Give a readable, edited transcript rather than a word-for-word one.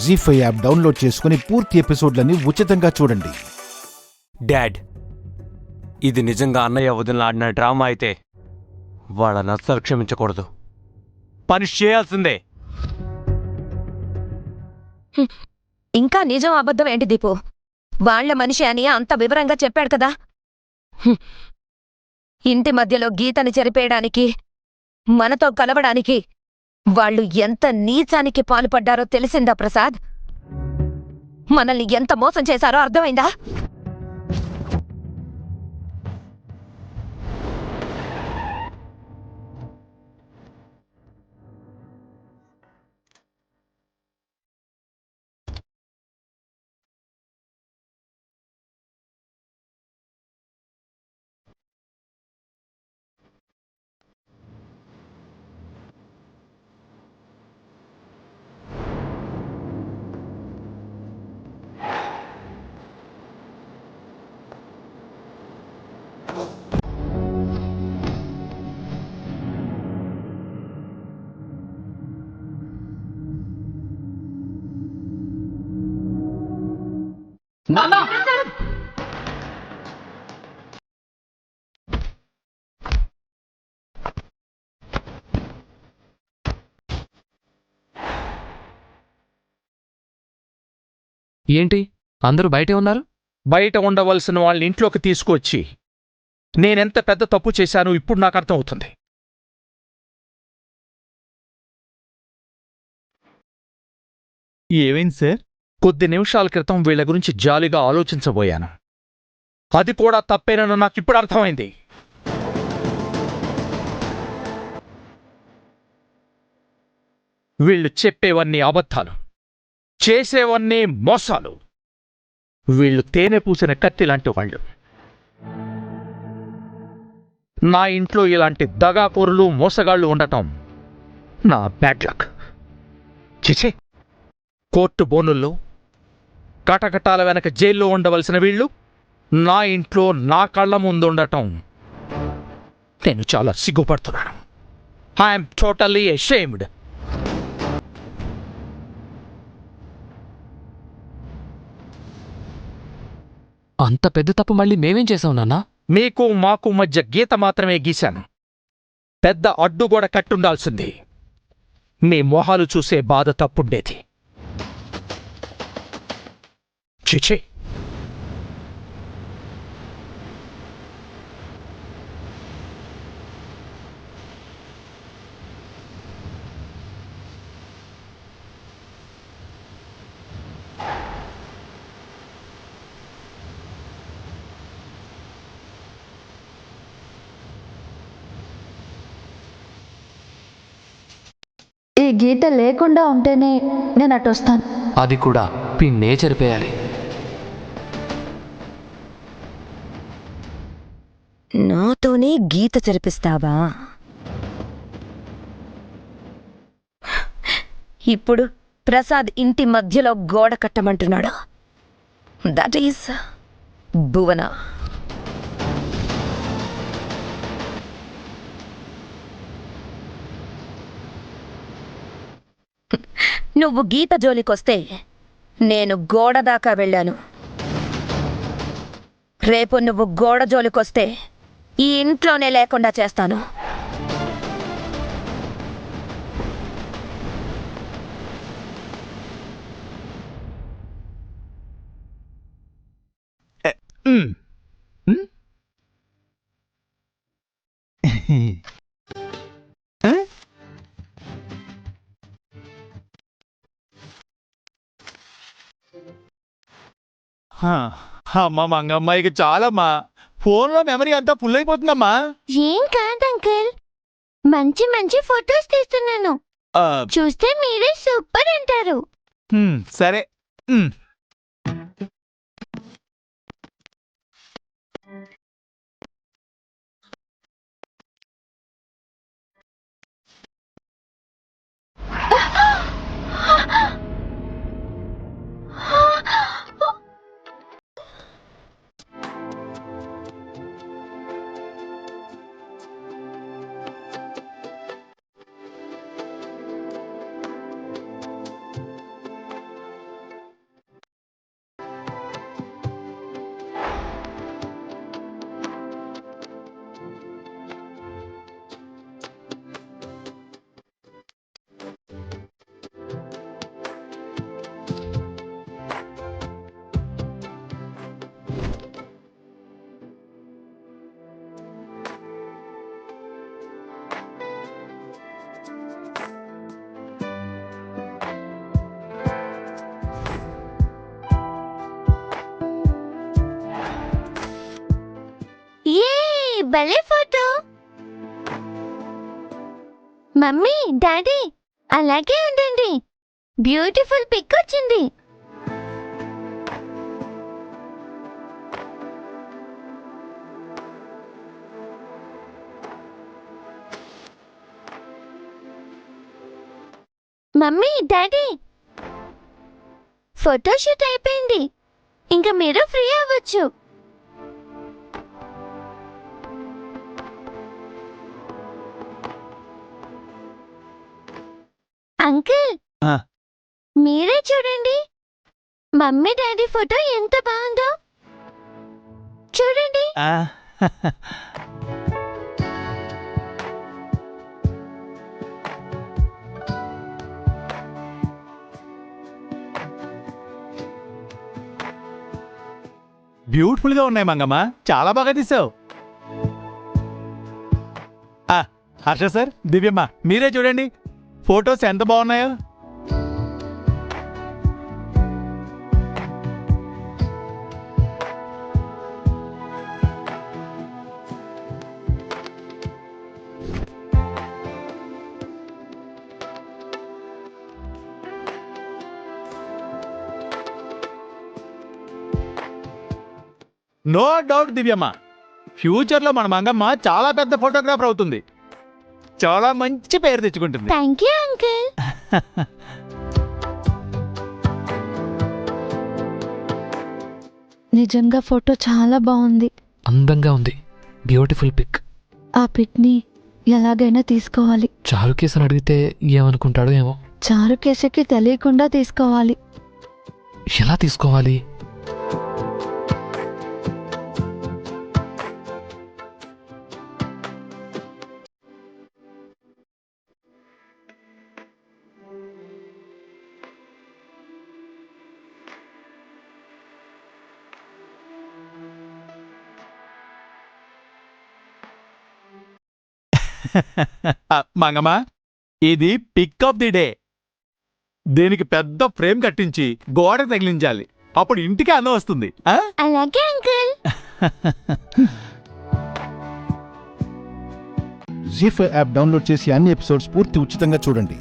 జీ5 app download చేసుకుని పూర్తి ఎపిసోడ్లని ఉచితంగా చూడండి. డాడ్, ఇది నిజంగా అన్నయ్య వదిన ఆడిన డ్రామా అయితే వాళ్ళని అస్సలు క్షమించకూడదు. పనిష్ చేయాల్సిందే. ఇంకా నిజం అబద్ధం ఏంటి దీపు? వాళ్ల మనిషి అని అంత వివరంగా చెప్పాడు కదా. ఇంటి మధ్యలో గీతని చెరిపేయడానికి, మనతో కలవడానికి వాళ్ళు ఎంత నీచానికి పాల్పడ్డారో తెలిసిందా ప్రసాద్? మనల్ని ఎంత మోసం చేశారో అర్థమైందా? నాన్న ఏంటి అందరూ బయటే ఉన్నారు? బయట ఉండవలసిన వాళ్ళని ఇంట్లోకి తీసుకొచ్చి నేనెంత పెద్ద తప్పు చేశానో ఇప్పుడు నాకు అర్థమవుతుంది. ఏమైంది సార్? కొద్ది నిమిషాల క్రితం వీళ్ల గురించి జాలిగా ఆలోచించబోయాను. అది కూడా తప్పేనని నాకు ఇప్పుడు అర్థమైంది. వీళ్ళు చెప్పేవన్నీ అబద్ధాలు, చేసేవన్నీ మోసాలు. వీళ్ళు తేనె పూసిన కత్తి లాంటి వాళ్ళు. నా ఇంట్లో ఇలాంటి దగాకోరులు మోసగాళ్లు ఉండటం నా బ్యాడ్ లక్. చిచే, కోర్టు బోనుల్లో కటకటాల వెనక జైల్లో ఉండవలసిన వీళ్ళు నా ఇంట్లో నా కళ్ళ ముందుండటం నేను చాలా సిగ్గుపడుతున్నాను. I'm totally ashamed. అంత పెద్ద తప్పు మళ్ళీ మేమేం చేసాం నాన్నా? మీకు మాకు మధ్య గీత మాత్రమే గీశాను. పెద్ద అడ్డుగోడ కట్టుండాల్సింది. మీ మొహాలు చూసే బాధ తప్పుండేది. చిచే, ఈ గీత లేకుండా ఉంటేనే నేను అటు వస్తాను. అది కూడా పిన్నే చెరిపేయాలి. నాతోనే గీత చెరిపిస్తావా? ఇప్పుడు ప్రసాద్ ఇంటి మధ్యలో గోడ కట్టమంటున్నాడు. దట్ ఈస్ భువన. నువ్వు గీత జోలికొస్తే నేను గోడ దాకా వెళ్ళాను. రేపు నువ్వు గోడ జోలికొస్తే ఈ ఇంట్లోనే లేకుండా చేస్తాను. అమ్మా మంగమ్మాయికి చాలమ్మా. ఫోన్లో మెమరీ అంతా ఫుల్ అయిపోతుందమ్మా. ఏం కాదు అంకుల్, మంచి మంచి ఫొటోస్ తీస్తున్నాను. చూస్తే మీరే సూపర్ అంటారు. సరే. భలే ఫోటో. మమ్మీ డాడీ అలాగే ఉండండి. బ్యూటిఫుల్ పిక్ వచ్చింది. మమ్మీ డాడీ ఫోటోషూట్ అయిపోయింది. ఇంకా మీరు ఫ్రీ అవ్వచ్చు. అంకుల్ ఆ. మీరే చూడండి. మమ్మీ డాడీ ఫోటో ఎంత బాగుందో చూడండి. బ్యూటిఫుల్ గా ఉన్నాయి మంగమ్మ, చాలా బాగా తీసావు. హర్ష సార్, దివ్యమ్మ మీరే చూడండి ఫొటోస్ ఎంత బాగున్నాయో. నో డౌట్ దివ్యమ్మ, ఫ్యూచర్లో మన మంగమ్మ చాలా పెద్ద ఫోటోగ్రాఫర్ అవుతుంది. చాలా మంచి పేరు తెచ్చుకుంటుంది. Thank you uncle. నిజంగా ఫోటో చాలా బాగుంది. అందంగా ఉంది. Beautiful pic. ఆ పిక్ని ఎలాగైనా తీసుకోవాలి. చారుకేసని అడిగితే ఏమనుకుంటాడో ఏమో. చారుకేశకి తెలియకుండా తీసుకోవాలి. ఎలా తీసుకోవాలి? మంగమ్మ, ఇది పిక్ ఆఫ్ ది డే. దీనికి పెద్ద ఫ్రేమ్ కట్టించి గోడ తగిలించాలి. అప్పుడు ఇంటికి అందం వస్తుంది. అలాగే అంకుల్. జీ5 యాప్ డౌన్లోడ్ చేసి అన్ని ఎపిసోడ్స్ పూర్తి ఉచితంగా చూడండి.